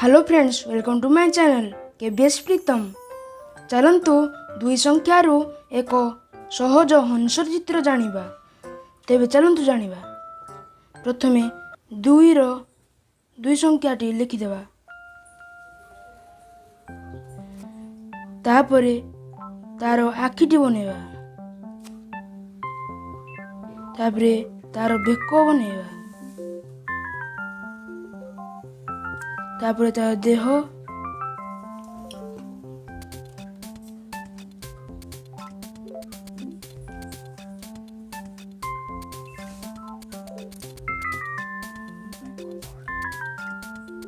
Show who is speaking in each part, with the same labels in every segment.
Speaker 1: Hello friends, welcome to my channel KBS Pritam. चलतु दुई संख्यार एक सहज हंसर चित्र जानिबा। तेबे चलतु जानिबा। प्रथमे दुई संख्याटी लिखिदेवा। तापरे तार आखिटी बनेवा। तापरे तार बेक बनेवा। तापरे तार देह।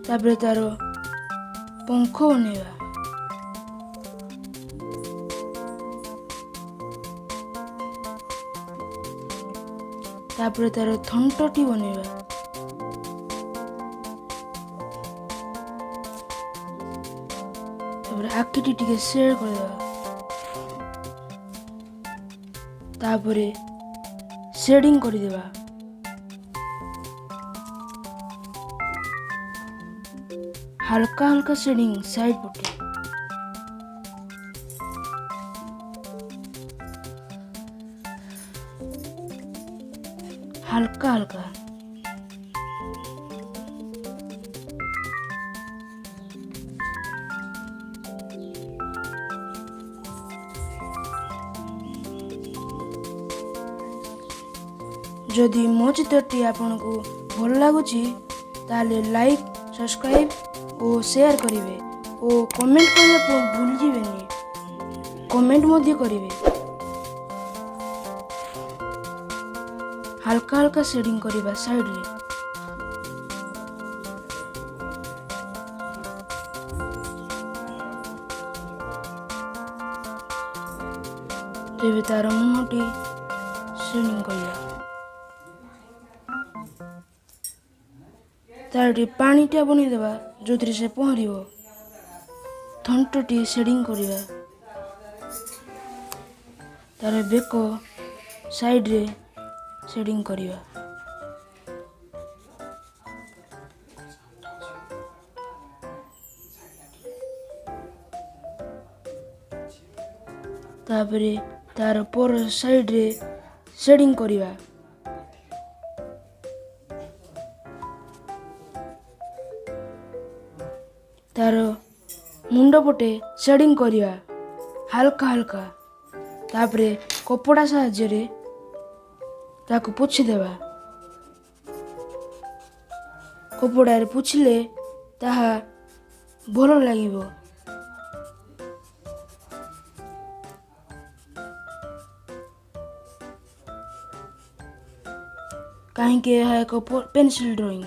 Speaker 1: तापरे तार पंख बनेवा। तापरे तार थंटटी बनेवा। तापरे आखिटी टिके शेड करदेवा। तापरे शेडिंग करदेवा। हल्का हल्का शेडिंग साइड पटे। हल्का हल्का जदि मो चित्रटी आपको भल लगुच ताले लाइक सब्सक्राइब और शेयर करेंगे और कमेंट करने भूल जाइए। कमेंट मध्य करेंगे। हल्का हल्का शेडिंग करवा साइड रे। तेबे तार मुहटी शेडिंग करवा। तार पानीटा बनईदेवा जो से पहर। थंटटी शेडिंग करवा। तार बेक साइड रे शेडिंग करवा। तापरे तार पर साइड रे शेडिंग करवा। तार मुंड पटे शेडिंग करवा हल्का हल्का। तापरे कपड़ा साहाय्य ताकू पोछीदेवा। कपड़ारे पोछिले ताहा भल लागिबो। काहींकि यह एक पेंसिल ड्राइंग।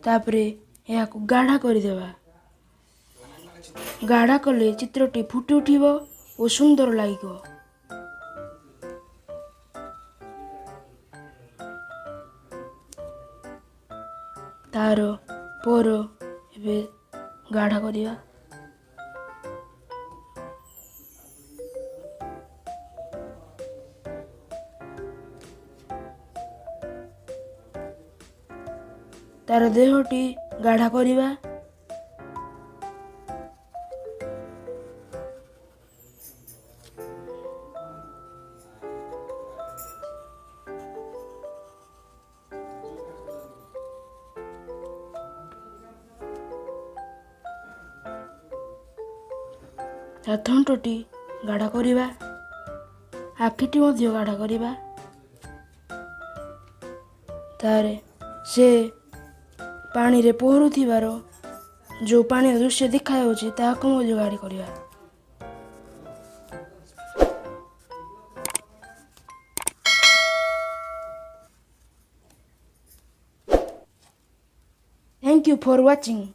Speaker 1: तापरे यह गाढ़ा करदेवा। गाढ़ा कले चित्रटी फुटी उठिब और सुंदर लागिबो। तार पर एबे गाढ़ा करिया। तार देहटी गाढ़ा करवा। तार थंटटी गाढ़ा करवा। आखिटी मध्य गाढ़ा करवा। तारे से पानी रे पहरुथिबार जो पानी दृश्य देखा ताकू मध्य गाढ़ी करवा। Thank you for watching.